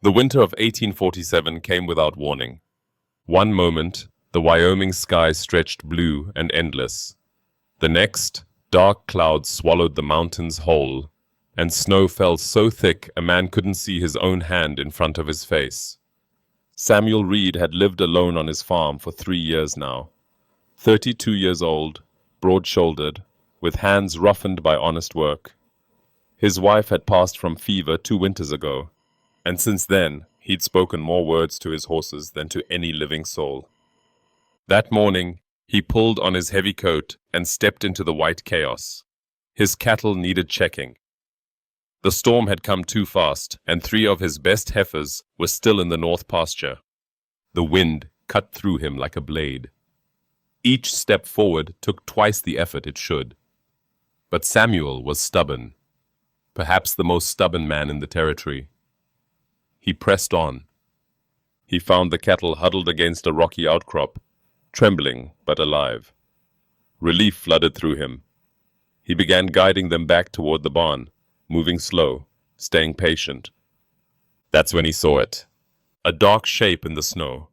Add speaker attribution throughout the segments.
Speaker 1: The winter of 1847 came without warning. One moment, the Wyoming sky stretched blue and endless. The next, dark clouds swallowed the mountains whole, and snow fell so thick a man couldn't see his own hand in front of his face. Samuel Reed had lived alone on his farm for 3 years now. 32 years old, broad-shouldered, with hands roughened by honest work. His wife had passed from fever 2 winters ago, and since then he'd spoken more words to his horses than to any living soul. That morning, he pulled on his heavy coat and stepped into the white chaos. His cattle needed checking. The storm had come too fast, and 3 of his best heifers were still in the north pasture. The wind cut through him like a blade. Each step forward took twice the effort it should. But Samuel was stubborn, perhaps the most stubborn man in the territory. He pressed on. He found the cattle huddled against a rocky outcrop, trembling but alive. Relief flooded through him. He began guiding them back toward the barn, moving slow, staying patient. That's when he saw it. A dark shape in the snow.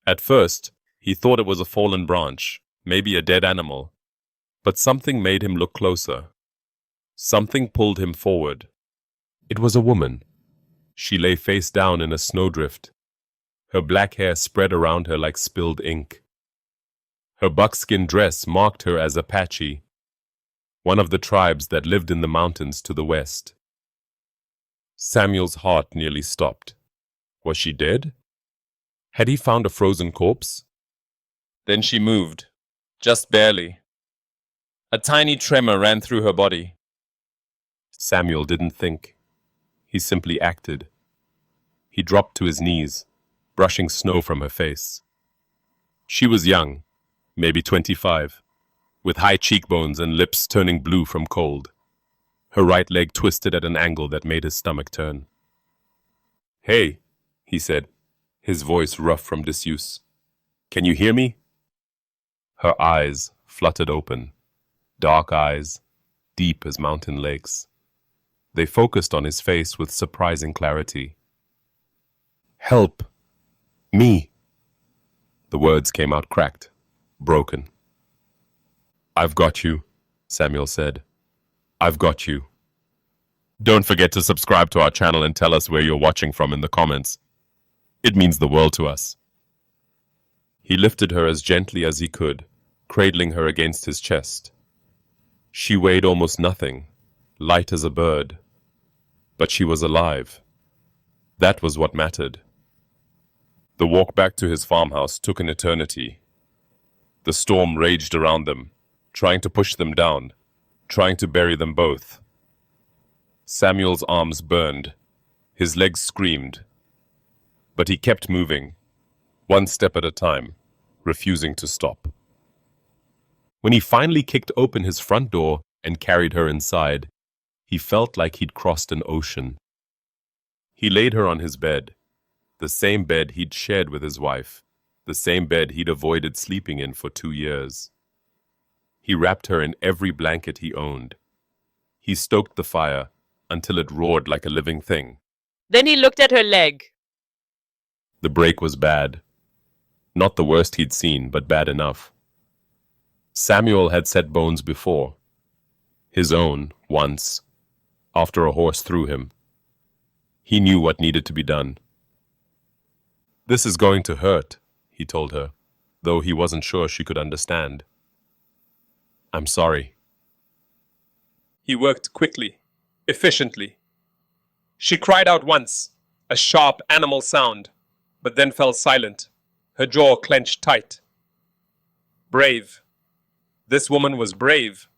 Speaker 1: At first, he thought it was a fallen branch, maybe a dead animal. But something made him look closer. Something pulled him forward. It was a woman. She lay face down in a snowdrift. Her black hair spread around her like spilled ink. Her buckskin dress marked her as Apache, one of the tribes that lived in the mountains to the west. Samuel's heart nearly stopped. Was she dead? Had he found a frozen corpse? Then she moved, just barely. A tiny tremor ran through her body. Samuel didn't think. He simply acted. He dropped to his knees, brushing snow from her face. She was young, maybe 25, with high cheekbones and lips turning blue from cold. Her right leg twisted at an angle that made his stomach turn. "Hey," he said, his voice rough from disuse. "Can you hear me?" Her eyes fluttered open, dark eyes, deep as mountain lakes. They focused on his face with surprising clarity. "Help! Me!" The words came out cracked, broken. "I've got you," Samuel said. "I've got you." Don't forget to subscribe to our channel and tell us where you're watching from in the comments. It means the world to us. He lifted her as gently as he could, cradling her against his chest. She weighed almost nothing, light as a bird. But she was alive. That was what mattered. The walk back to his farmhouse took an eternity. The storm raged around them, trying to push them down, trying to bury them both. Samuel's arms burned. His legs screamed. But he kept moving, one step at a time, refusing to stop. When he finally kicked open his front door and carried her inside, he felt like he'd crossed an ocean. He laid her on his bed, the same bed he'd shared with his wife, the same bed he'd avoided sleeping in for 2 years. He wrapped her in every blanket he owned. He stoked the fire until it roared like a living thing.
Speaker 2: Then he looked at her leg.
Speaker 1: The break was bad. Not the worst he'd seen, but bad enough. Samuel had set bones before. His own, once, after a horse threw him. He knew what needed to be done. "This is going to hurt," he told her, though he wasn't sure she could understand. "I'm sorry."
Speaker 3: He worked quickly, efficiently. She cried out once, a sharp animal sound, but then fell silent, her jaw clenched tight. Brave. This woman was brave.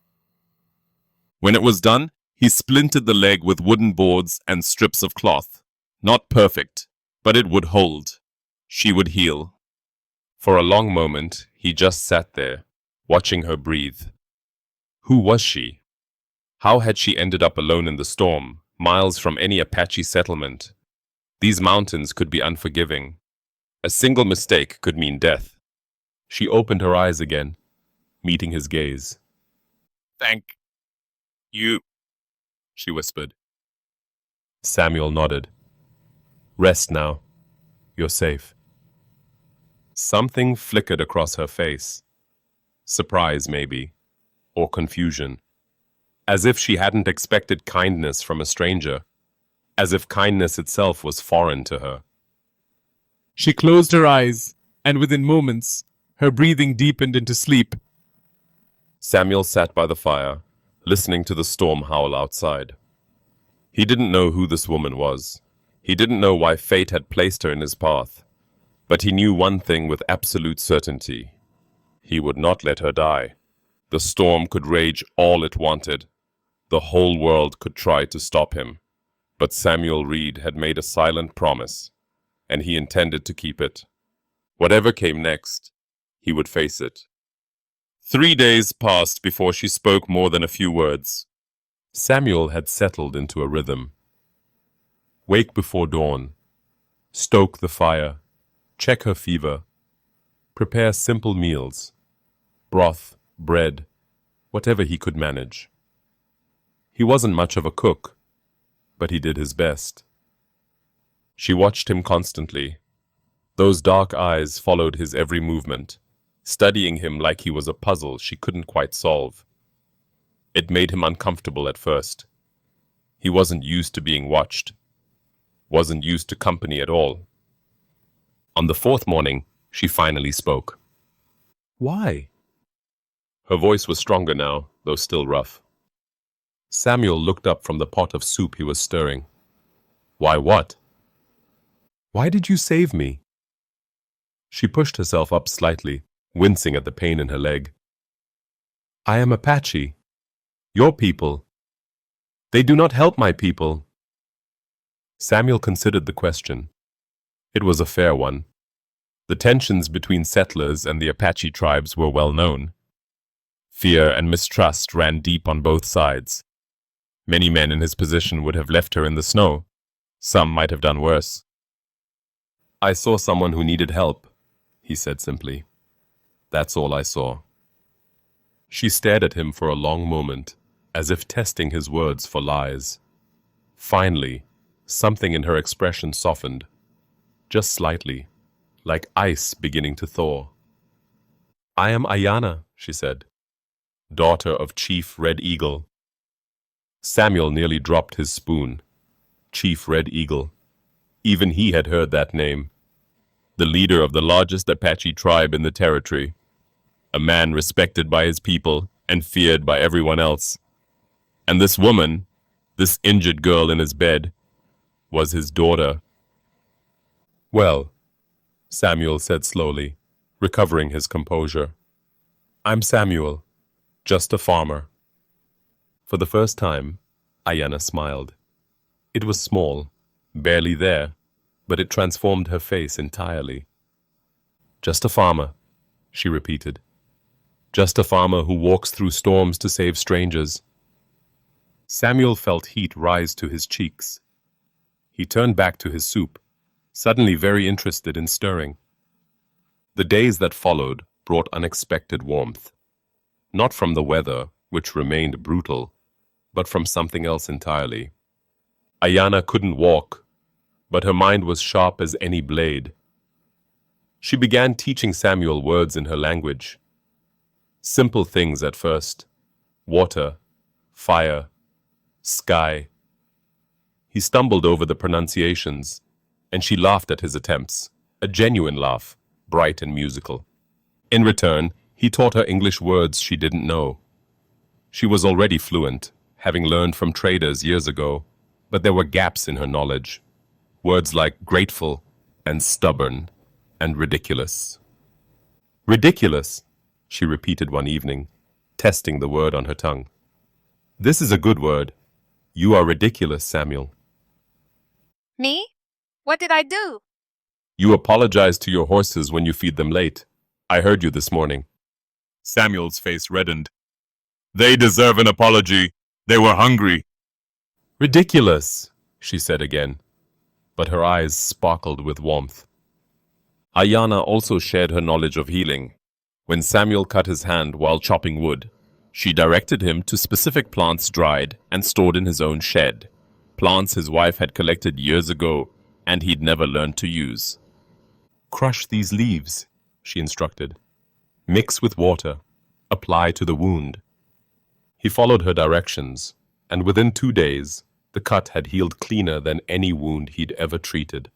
Speaker 1: When it was done, he splintered the leg with wooden boards and strips of cloth. Not perfect, but it would hold. She would heal. For a long moment, he just sat there, watching her breathe. Who was she? How had she ended up alone in the storm, miles from any Apache settlement? These mountains could be unforgiving. A single mistake could mean death. She opened her eyes again, meeting his gaze. "Thank you," she whispered. Samuel nodded. Rest now. You're safe. Something flickered across her face. Surprise, maybe, or confusion. As if she hadn't expected kindness from a stranger. As if kindness itself was foreign to her.
Speaker 4: She closed her eyes, and within moments, her breathing deepened into sleep.
Speaker 1: Samuel sat by the fire, listening to the storm howl outside. He didn't know who this woman was. He didn't know why fate had placed her in his path. But he knew one thing with absolute certainty. He would not let her die. The storm could rage all it wanted. The whole world could try to stop him. But Samuel Reed had made a silent promise, and he intended to keep it. Whatever came next, he would face it. 3 days passed before she spoke more than a few words. Samuel had settled into a rhythm. Wake before dawn. Stoke the fire. Check her fever. Prepare simple meals. Broth, bread, whatever he could manage. He wasn't much of a cook, but he did his best. She watched him constantly. Those dark eyes followed his every movement, studying him like he was a puzzle she couldn't quite solve. It made him uncomfortable at first. He wasn't used to being watched, wasn't used to company at all. On the 4th morning, she finally spoke. Why? Her voice was stronger now, though still rough. Samuel looked up from the pot of soup he was stirring. Why what? Why did you save me? She pushed herself up slightly, wincing at the pain in her leg. I am Apache. Your people. They do not help my people. Samuel considered the question. It was a fair one. The tensions between settlers and the Apache tribes were well known. Fear and mistrust ran deep on both sides. Many men in his position would have left her in the snow. Some might have done worse. I saw someone who needed help, he said simply. That's all I saw. She stared at him for a long moment, as if testing his words for lies. Finally, something in her expression softened. Just slightly, like ice beginning to thaw. I am Ayana, she said, daughter of Chief Red Eagle. Samuel nearly dropped his spoon. Chief Red Eagle. Even he had heard that name. The leader of the largest Apache tribe in the territory. A man respected by his people and feared by everyone else. And this woman, this injured girl in his bed, was his daughter. Well, Samuel said slowly, recovering his composure. I'm Samuel, just a farmer. For the first time, Ayana smiled. It was small, barely there, but it transformed her face entirely. Just a farmer, she repeated. Just a farmer who walks through storms to save strangers. Samuel felt heat rise to his cheeks. He turned back to his soup, suddenly very interested in stirring. The days that followed brought unexpected warmth. Not from the weather, which remained brutal, but from something else entirely. Ayana couldn't walk, but her mind was sharp as any blade. She began teaching Samuel words in her language. Simple things at first. Water, fire, sky. He stumbled over the pronunciations, and she laughed at his attempts, a genuine laugh, bright and musical. In return, he taught her English words she didn't know. She was already fluent, having learned from traders years ago, but there were gaps in her knowledge. Words like grateful and stubborn and ridiculous. Ridiculous, she repeated one evening, testing the word on her tongue. This is a good word. You are ridiculous, Samuel.
Speaker 5: Me? What did I do?
Speaker 1: You apologize to your horses when you feed them late. I heard you this morning. Samuel's face reddened. They deserve an apology. They were hungry. Ridiculous, she said again, but her eyes sparkled with warmth. Ayana also shared her knowledge of healing. When Samuel cut his hand while chopping wood, she directed him to specific plants dried and stored in his own shed. Plants his wife had collected years ago, and he'd never learned to use. Crush these leaves, she instructed. Mix with water. Apply to the wound. He followed her directions, and within 2 days, the cut had healed cleaner than any wound he'd ever treated.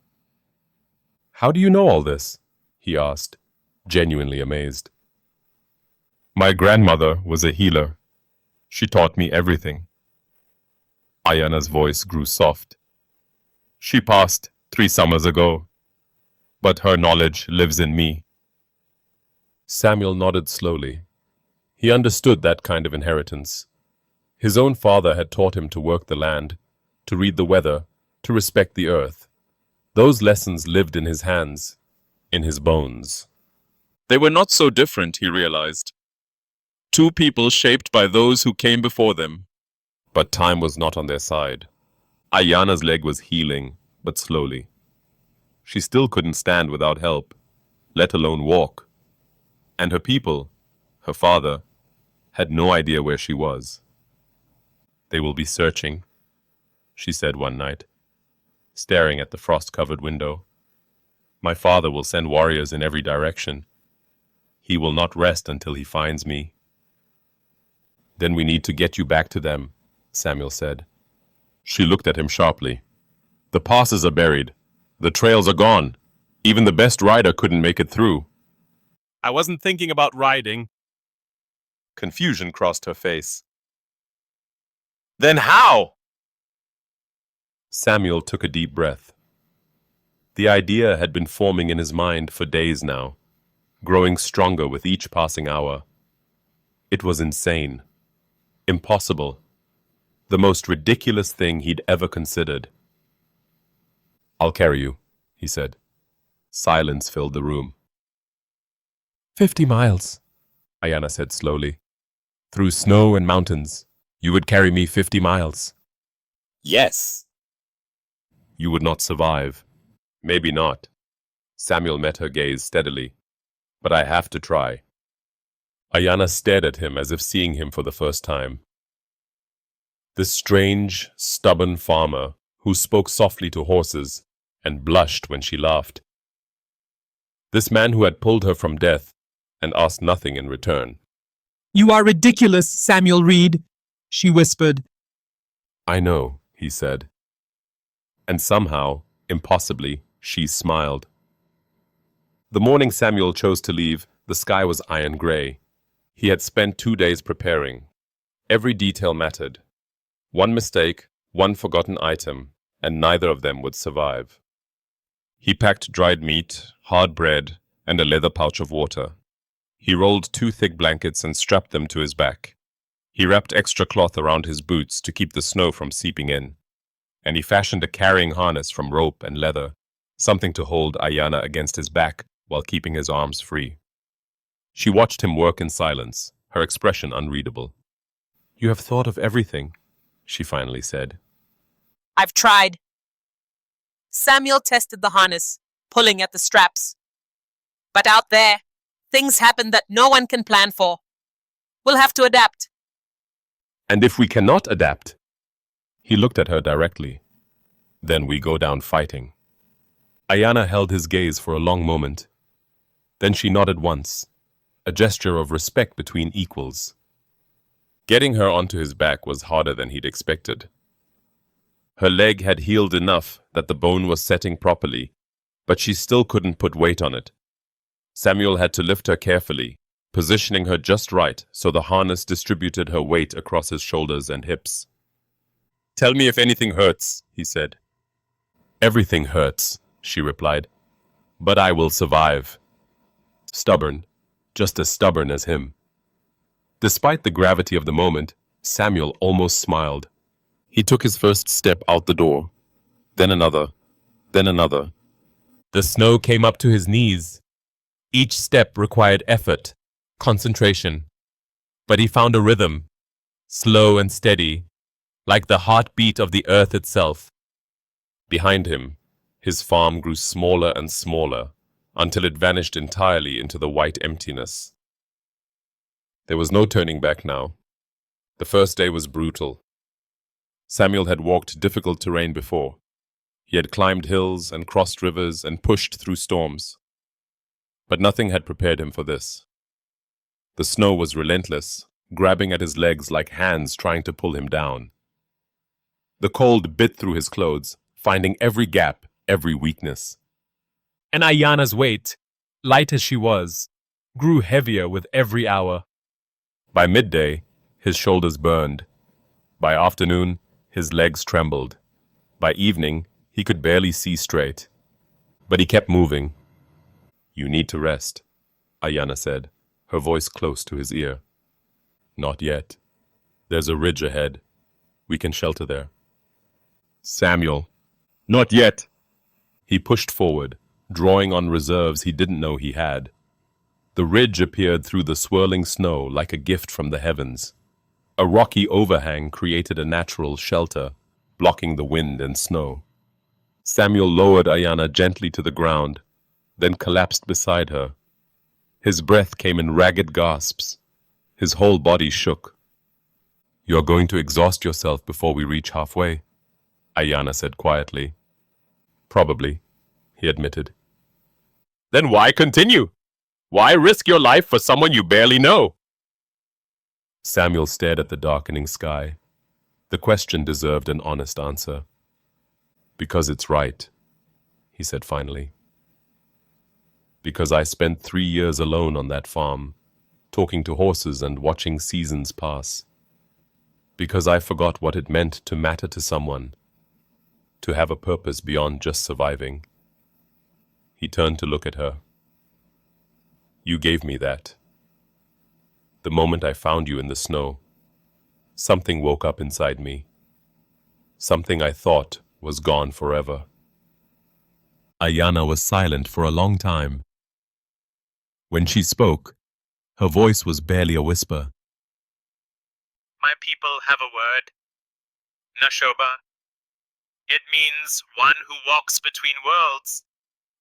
Speaker 1: How do you know all this? He asked, genuinely amazed. My grandmother was a healer. She taught me everything. Ayana's voice grew soft. She passed 3 summers ago, but her knowledge lives in me. Samuel nodded slowly. He understood that kind of inheritance. His own father had taught him to work the land, to read the weather, to respect the earth. Those lessons lived in his hands, in his bones. They were not so different, he realized. 2 people shaped by those who came before them. But time was not on their side. Ayana's leg was healing, but slowly. She still couldn't stand without help, let alone walk. And her people, her father, had no idea where she was. They will be searching, she said one night, staring at the frost-covered window. My father will send warriors in every direction. He will not rest until he finds me. Then we need to get you back to them, Samuel said. She looked at him sharply. The passes are buried. The trails are gone. Even the best rider couldn't make it through. I wasn't thinking about riding. Confusion crossed her face. Then how? Samuel took a deep breath. The idea had been forming in his mind for days now, growing stronger with each passing hour. It was insane. Impossible. The most ridiculous thing he'd ever considered. I'll carry you, he said. Silence filled the room. 50 miles, Ayana said slowly. Through snow and mountains. You would carry me 50 miles. Yes. You would not survive. Maybe not. Samuel met her gaze steadily. But I have to try. Ayana stared at him as if seeing him for the first time. This strange, stubborn farmer who spoke softly to horses and blushed when she laughed. This man who had pulled her from death and asked nothing in return.
Speaker 6: You are ridiculous, Samuel Reed, she whispered.
Speaker 1: I know, he said. And somehow, impossibly, she smiled. The morning Samuel chose to leave, the sky was iron gray. He had spent 2 days preparing. Every detail mattered. One mistake, one forgotten item, and neither of them would survive. He packed dried meat, hard bread, and a leather pouch of water. He rolled 2 thick blankets and strapped them to his back. He wrapped extra cloth around his boots to keep the snow from seeping in. And he fashioned a carrying harness from rope and leather, something to hold Ayana against his back while keeping his arms free. She watched him work in silence, her expression unreadable. You have thought of everything, she finally said.
Speaker 2: I've tried. Samuel tested the harness, pulling at the straps. But out there, things happen that no one can plan for. We'll have to adapt.
Speaker 1: And if we cannot adapt? He looked at her directly. Then we go down fighting. Ayana held his gaze for a long moment. Then she nodded once, a gesture of respect between equals. Getting her onto his back was harder than he'd expected. Her leg had healed enough that the bone was setting properly, but she still couldn't put weight on it. Samuel had to lift her carefully, positioning her just right so the harness distributed her weight across his shoulders and hips. Tell me if anything hurts, he said. Everything hurts, she replied, but I will survive. Stubborn, just as stubborn as him. Despite the gravity of the moment, Samuel almost smiled. He took his first step out the door, then another, then another. The snow came up to his knees. Each step required effort, concentration. But he found a rhythm, slow and steady, like the heartbeat of the earth itself. Behind him, his farm grew smaller and smaller, until it vanished entirely into the white emptiness. There was no turning back now. The first day was brutal. Samuel had walked difficult terrain before. He had climbed hills and crossed rivers and pushed through storms. But nothing had prepared him for this. The snow was relentless, grabbing at his legs like hands trying to pull him down. The cold bit through his clothes, finding every gap, every weakness.
Speaker 4: And Ayana's weight, light as she was, grew heavier with every hour.
Speaker 1: By midday, his shoulders burned. By afternoon, his legs trembled. By evening, he could barely see straight. But he kept moving. "You need to rest," Ayana said, her voice close to his ear. "Not yet. There's a ridge ahead. We can shelter there." "Samuel." "Not yet." He pushed forward, drawing on reserves he didn't know he had. The ridge appeared through the swirling snow like a gift from the heavens. A rocky overhang created a natural shelter, blocking the wind and snow. Samuel lowered Ayana gently to the ground, then collapsed beside her. His breath came in ragged gasps. His whole body shook. "You're going to exhaust yourself before we reach halfway," Ayana said quietly. "Probably," he admitted. "Then why continue? Why risk your life for someone you barely know?" Samuel stared at the darkening sky. The question deserved an honest answer. "Because it's right," he said finally. "Because I spent 3 years alone on that farm, talking to horses and watching seasons pass. Because I forgot what it meant to matter to someone, to have a purpose beyond just surviving." He turned to look at her. "You gave me that. The moment I found you in the snow, something woke up inside me. Something I thought was gone forever." Ayana was silent for a long time. When she spoke, her voice was barely a whisper.
Speaker 7: "My people have a word. Nashoba. It means one who walks between worlds.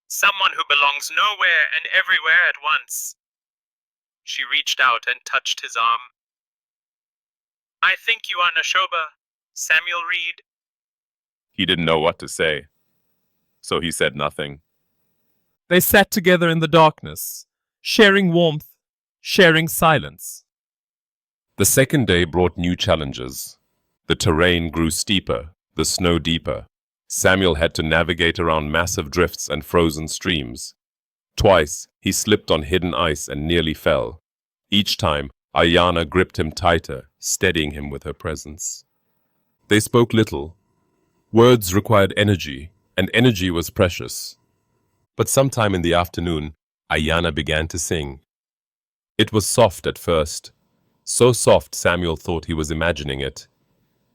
Speaker 7: Someone who belongs nowhere and everywhere at once." She reached out and touched his arm. "I think you are Nashoba, Samuel Reed."
Speaker 1: He didn't know what to say, so he said nothing.
Speaker 4: They sat together in the darkness, sharing warmth, sharing silence.
Speaker 1: The second day brought new challenges. The terrain grew steeper, the snow deeper. Samuel had to navigate around massive drifts and frozen streams. Twice, he slipped on hidden ice and nearly fell. Each time, Ayana gripped him tighter, steadying him with her presence. They spoke little. Words required energy, and energy was precious. But sometime in the afternoon, Ayana began to sing. It was soft at first, so soft Samuel thought he was imagining it.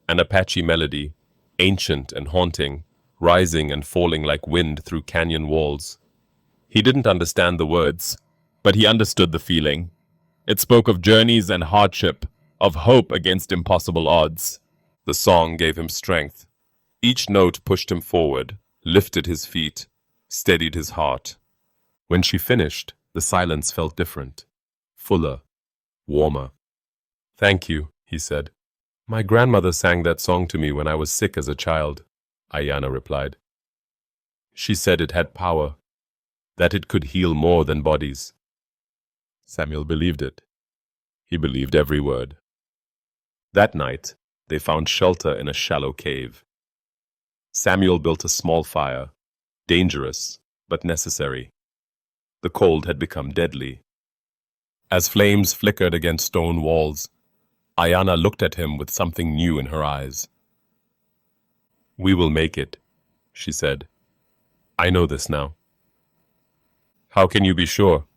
Speaker 1: An Apache melody, ancient and haunting, rising and falling like wind through canyon walls. He didn't understand the words, but he understood the feeling. It spoke of journeys and hardship, of hope against impossible odds. The song gave him strength. Each note pushed him forward, lifted his feet, steadied his heart. When she finished, the silence felt different, fuller, warmer. "Thank you," he said. "My grandmother sang that song to me when I was sick as a child," Ayana replied. "She said it had power, that it could heal more than bodies." Samuel believed it. He believed every word. That night, they found shelter in a shallow cave. Samuel built a small fire, dangerous but necessary. The cold had become deadly. As flames flickered against stone walls, Ayana looked at him with something new in her eyes. "We will make it," she said. "I know this now." "How can you be sure?"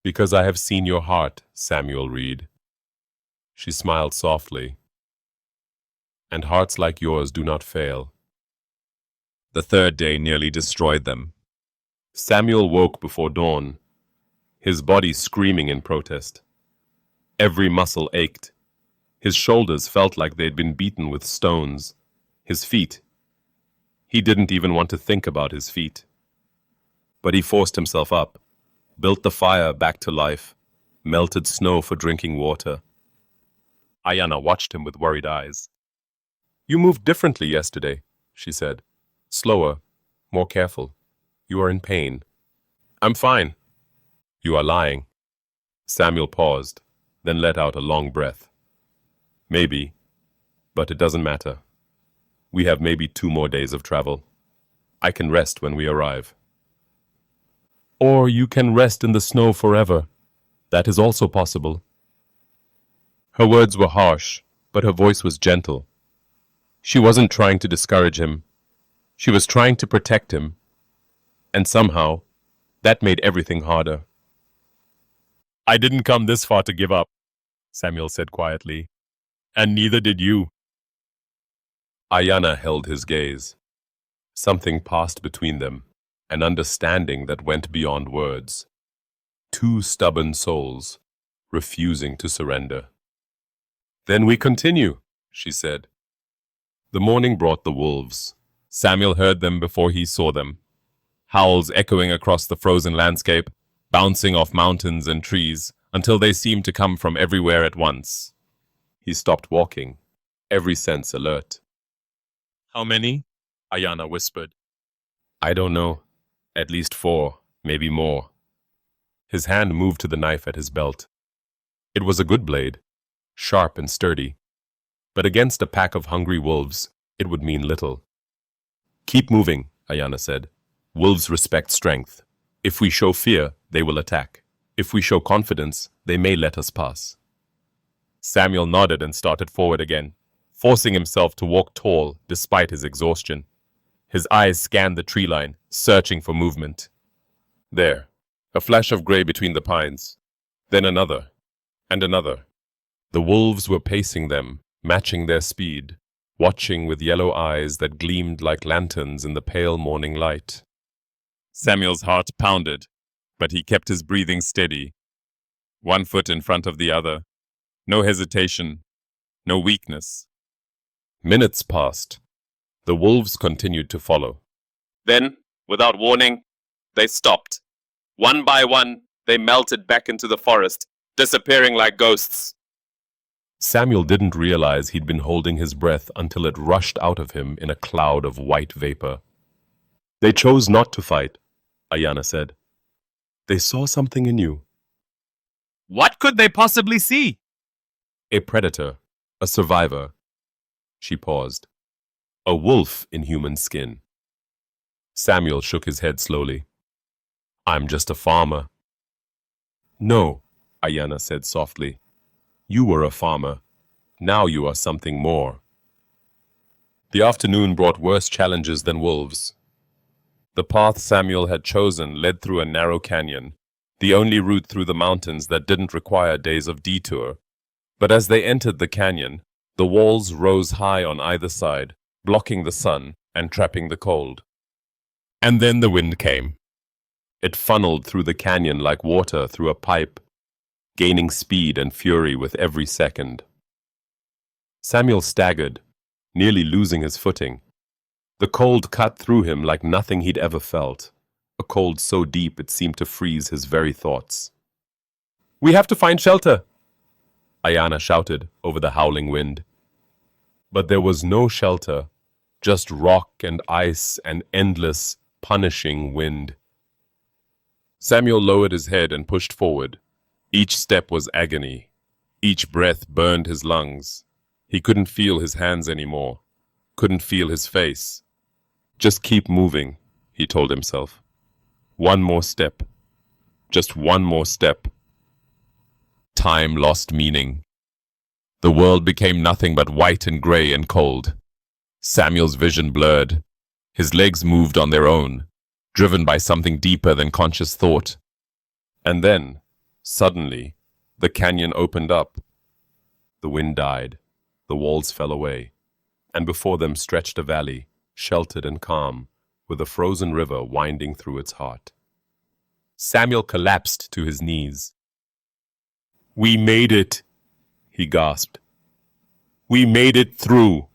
Speaker 1: "Because I have seen your heart, Samuel Reed." She smiled softly. "And hearts like yours do not fail." The third day nearly destroyed them. Samuel woke before dawn, his body screaming in protest. Every muscle ached. His shoulders felt like they'd been beaten with stones. His feet. He didn't even want to think about his feet. But he forced himself up, built the fire back to life, melted snow for drinking water. Ayana watched him with worried eyes. "You moved differently yesterday," she said. Slower, more careful. You are in pain. I'm fine. You are lying. Samuel paused, then let out a long breath. Maybe, but it doesn't matter. We have maybe 2 more days of travel. I can rest when we arrive. Or you can rest in the snow forever. That is also possible. Her words were harsh, but her voice was gentle. She wasn't trying to discourage him. She was trying to protect him. And somehow, that made everything harder. I didn't come this far to give up, Samuel said quietly. And neither did you. Ayana held his gaze. Something passed between them, an understanding that went beyond words. 2 stubborn souls, refusing to surrender. Then we continue, she said. The morning brought the wolves. Samuel heard them before he saw them. Howls echoing across the frozen landscape, bouncing off mountains and trees, until they seemed to come from everywhere at once. He stopped walking, every sense alert. How many? Ayana whispered. I don't know. At least 4, maybe more. His hand moved to the knife at his belt. It was a good blade, sharp and sturdy. But against a pack of hungry wolves, it would mean little. Keep moving, Ayana said. Wolves respect strength. If we show fear, they will attack. If we show confidence, they may let us pass. Samuel nodded and started forward again, forcing himself to walk tall despite his exhaustion. His eyes scanned the tree line, searching for movement. There, a flash of gray between the pines. Then another, and another. The wolves were pacing them, matching their speed, watching with yellow eyes that gleamed like lanterns in the pale morning light. Samuel's heart pounded, but he kept his breathing steady. 1 foot in front of the other. No hesitation, no weakness. Minutes passed. The wolves continued to follow. Then, without warning, they stopped. One by one, they melted back into the forest, disappearing like ghosts. Samuel didn't realize he'd been holding his breath until it rushed out of him in a cloud of white vapor. They chose not to fight, Ayana said. They saw something in you.
Speaker 6: What could they possibly see?
Speaker 1: A predator, a survivor. She paused. A wolf in human skin. Samuel shook his head slowly. I'm just a farmer. No, Ayana said softly. You were a farmer. Now you are something more. The afternoon brought worse challenges than wolves. The path Samuel had chosen led through a narrow canyon, the only route through the mountains that didn't require days of detour. But as they entered the canyon, the walls rose high on either side, blocking the sun and trapping the cold. And then the wind came. It funneled through the canyon like water through a pipe, gaining speed and fury with every second. Samuel staggered, nearly losing his footing. The cold cut through him like nothing he'd ever felt, a cold so deep it seemed to freeze his very thoughts. We have to find shelter, Ayana shouted over the howling wind. But there was no shelter, just rock and ice and endless, punishing wind. Samuel lowered his head and pushed forward. Each step was agony. Each breath burned his lungs. He couldn't feel his hands anymore. Couldn't feel his face. Just keep moving, he told himself. One more step. Just one more step. Time lost meaning. The world became nothing but white and gray and cold. Samuel's vision blurred. His legs moved on their own, driven by something deeper than conscious thought. And then, suddenly, the canyon opened up. The wind died. The walls fell away. And before them stretched a valley, sheltered and calm, with a frozen river winding through its heart. Samuel collapsed to his knees. We made it, he gasped. We made it through.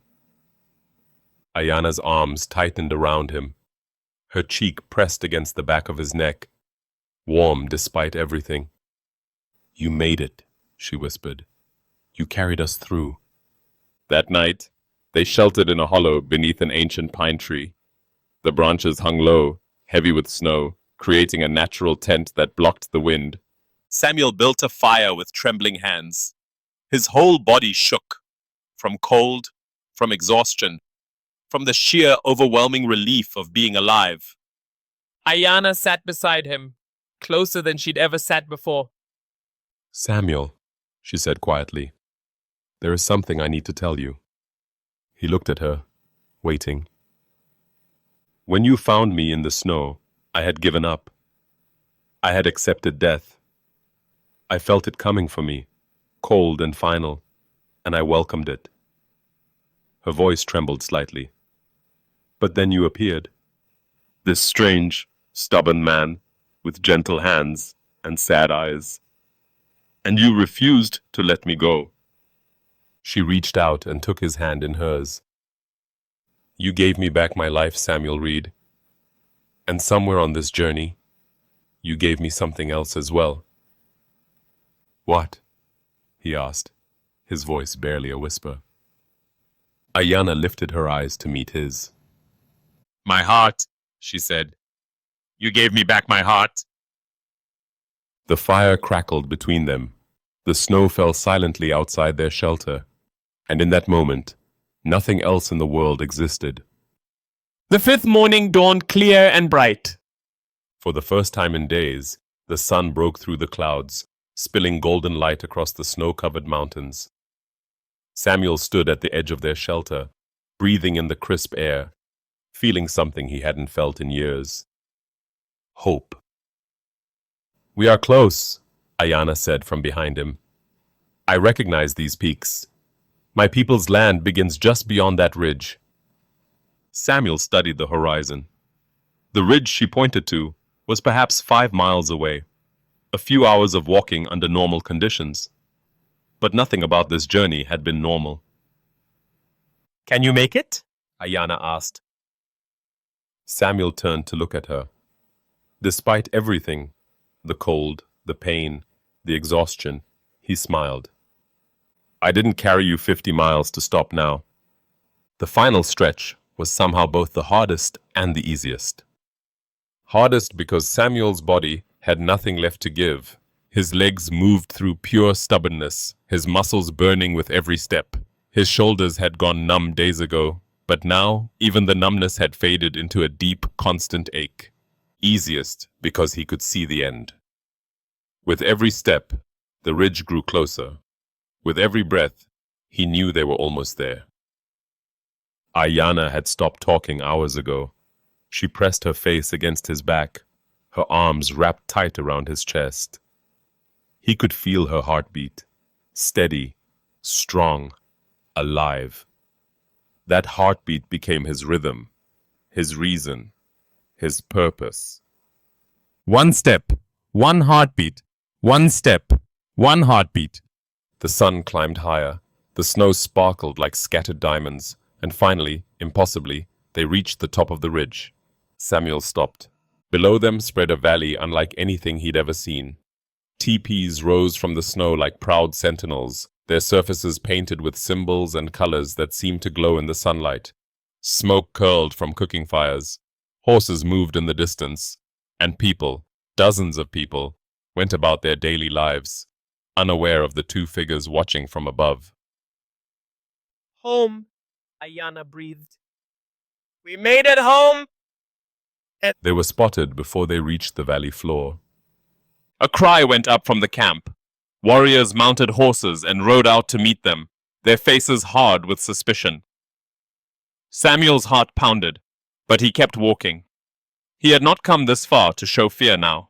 Speaker 1: Ayana's arms tightened around him. Her cheek pressed against the back of his neck, warm despite everything. You made it, she whispered. You carried us through. That night, they sheltered in a hollow beneath an ancient pine tree. The branches hung low, heavy with snow, creating a natural tent that blocked the wind. Samuel built a fire with trembling hands. His whole body shook, from cold, from exhaustion, from the sheer overwhelming relief of being alive.
Speaker 2: Ayana sat beside him, closer than she'd ever sat before.
Speaker 1: Samuel, she said quietly, there is something I need to tell you. He looked at her, waiting. When you found me in the snow, I had given up. I had accepted death. I felt it coming for me, cold and final, and I welcomed it. Her voice trembled slightly. But then you appeared. This strange, stubborn man with gentle hands and sad eyes. And you refused to let me go. She reached out and took his hand in hers. You gave me back my life, Samuel Reed. And somewhere on this journey, you gave me something else as well. What? He asked, his voice barely a whisper. Ayana lifted her eyes to meet his.
Speaker 7: My heart, she said. You gave me back my heart.
Speaker 1: The fire crackled between them. The snow fell silently outside their shelter. And in that moment, nothing else in the world existed.
Speaker 6: The fifth morning dawned clear and bright.
Speaker 1: For the first time in days, the sun broke through the clouds, spilling golden light across the snow-covered mountains. Samuel stood at the edge of their shelter, breathing in the crisp air, feeling something he hadn't felt in years. Hope. We are close, Ayana said from behind him. I recognize these peaks. My people's land begins just beyond that ridge. Samuel studied the horizon. The ridge she pointed to was perhaps 5 miles away, a few hours of walking under normal conditions. But nothing about this journey had been normal.
Speaker 6: Can you make it?
Speaker 1: Ayana asked. Samuel turned to look at her. Despite everything, the cold, the pain, the exhaustion, he smiled. I didn't carry you 50 miles to stop now. The final stretch was somehow both the hardest and the easiest. Hardest because Samuel's body had nothing left to give. His legs moved through pure stubbornness, his muscles burning with every step. His shoulders had gone numb days ago, but now even the numbness had faded into a deep, constant ache. Easiest because he could see the end. With every step, the ridge grew closer. With every breath, he knew they were almost there. Ayana had stopped talking hours ago. She pressed her face against his back, her arms wrapped tight around his chest. He could feel her heartbeat, steady, strong, alive. That heartbeat became his rhythm, his reason, his purpose.
Speaker 4: One step, one heartbeat. One step, one heartbeat.
Speaker 1: The sun climbed higher. The snow sparkled like scattered diamonds. And finally, impossibly, they reached the top of the ridge. Samuel stopped. Below them spread a valley unlike anything he'd ever seen. Teepees rose from the snow like proud sentinels, their surfaces painted with symbols and colors that seemed to glow in the sunlight. Smoke curled from cooking fires. Horses moved in the distance. And people, dozens of people, went about their daily lives, unaware of the two figures watching from above.
Speaker 6: Home, Ayana breathed. We made it home!
Speaker 1: They were spotted before they reached the valley floor.
Speaker 7: A cry went up from the camp. Warriors mounted horses and rode out to meet them, their faces hard with suspicion. Samuel's heart pounded, but he kept walking. He had not come this far to show fear now.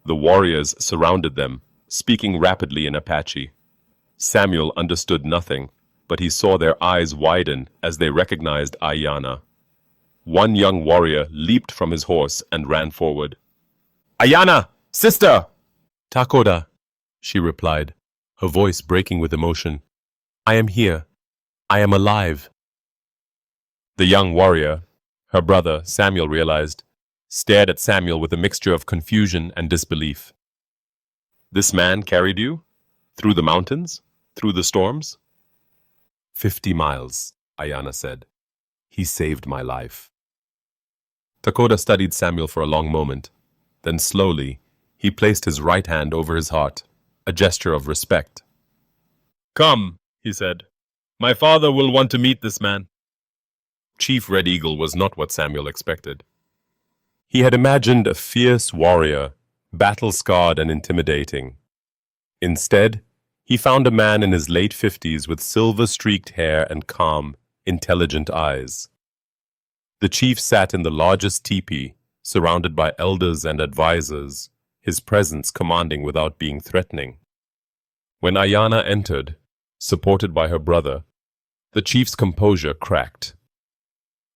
Speaker 1: The warriors surrounded them, speaking rapidly in Apache. Samuel understood nothing, but he saw their eyes widen as they recognized Ayana. One young warrior leaped from his horse and ran forward. Ayana! Sister! Takoda, she replied, her voice breaking with emotion. I am here. I am alive. The young warrior, her brother, Samuel realized, stared at Samuel with a mixture of confusion and disbelief. This man carried you? Through the mountains? Through the storms? 50 miles, Ayana said. He saved my life. Takoda studied Samuel for a long moment. Then slowly, he placed his right hand over his heart, a gesture of respect.
Speaker 4: Come, he said. My father will want to meet this man.
Speaker 1: Chief Red Eagle was not what Samuel expected. He had imagined a fierce warrior, battle-scarred and intimidating. Instead, he found a man in his late 50s with silver-streaked hair and calm, intelligent eyes. The chief sat in the largest teepee, surrounded by elders and advisors, his presence commanding without being threatening. When Ayana entered, supported by her brother, the chief's composure cracked.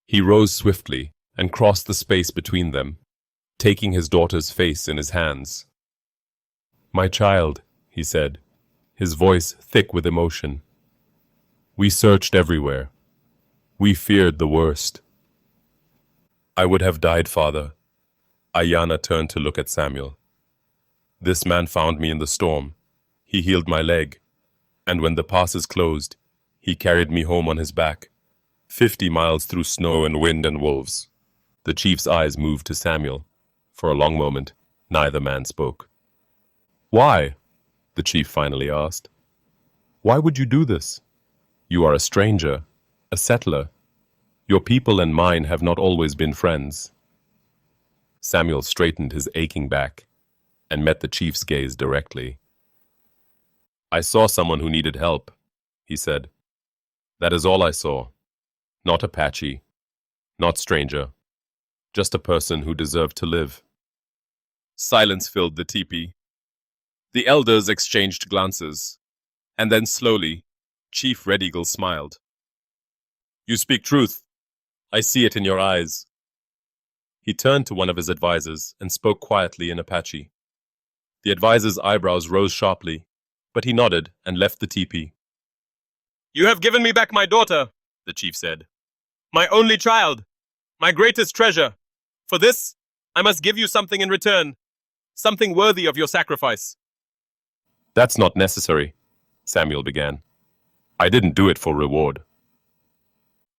Speaker 1: He rose swiftly and crossed the space between them, taking his daughter's face in his hands. "My child," he said, his voice thick with emotion. "We searched everywhere. We feared the worst." "I would have died, father." Ayana turned to look at Samuel. "This man found me in the storm. He healed my leg, and when the passes closed, he carried me home on his back, 50 miles through snow and wind and wolves." The chief's eyes moved to Samuel. For a long moment, neither man spoke. "Why?" the chief finally asked. "Why would you do this? You are a stranger, a settler. Your people and mine have not always been friends." Samuel straightened his aching back and met the chief's gaze directly. "I saw someone who needed help," he said. "That is all I saw. Not Apache, not stranger, just a person who deserved to live." Silence filled the teepee. The elders exchanged glances, and then slowly, Chief Red Eagle smiled. "You speak truth. I see it in your eyes." He turned to one of his advisors and spoke quietly in Apache. The advisor's eyebrows rose sharply, but he nodded and left the teepee. "You have given me back my daughter," the chief said. "My only child, my greatest treasure. For this, I must give you something in return, something worthy of your sacrifice." "That's not necessary," Samuel began. "I didn't do it for reward."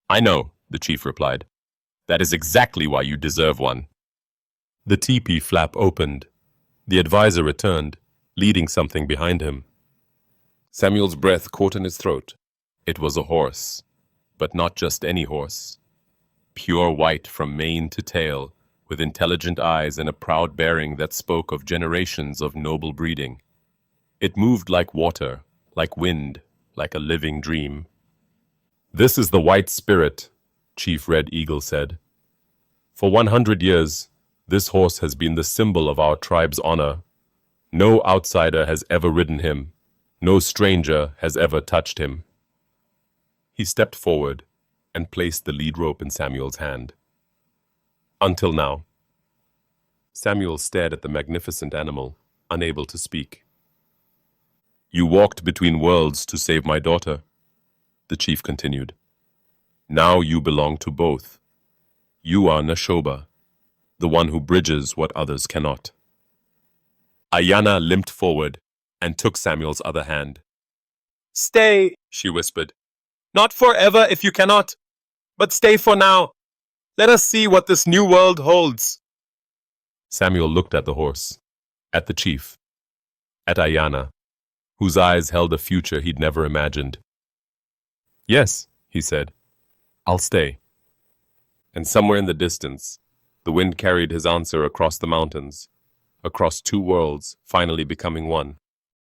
Speaker 1: "I know," the chief replied. "That is exactly why you deserve one." The teepee flap opened. The advisor returned, leading something behind him. Samuel's breath caught in his throat. It was a horse, but not just any horse. Pure white from mane to tail, with intelligent eyes and a proud bearing that spoke of generations of noble breeding. It moved like water, like wind, like a living dream. "This is the White Spirit," Chief Red Eagle said. "For 100 years, this horse has been the symbol of our tribe's honor. No outsider has ever ridden him. No stranger has ever touched him." He stepped forward and placed the lead rope in Samuel's hand. "Until now." Samuel stared at the magnificent animal, unable to speak. "You walked between worlds to save my daughter," the chief continued. "Now you belong to both. You are Nashoba, the one who bridges what others cannot." Ayana limped forward and took Samuel's other hand. "Stay," she whispered. "Not forever if you cannot, but stay for now. Let us see what this new world holds." Samuel looked at the horse, at the chief, at Ayana, whose eyes held a future he'd never imagined. "Yes," he said, "I'll stay." And somewhere in the distance, the wind carried his answer across the mountains, across two worlds finally becoming one.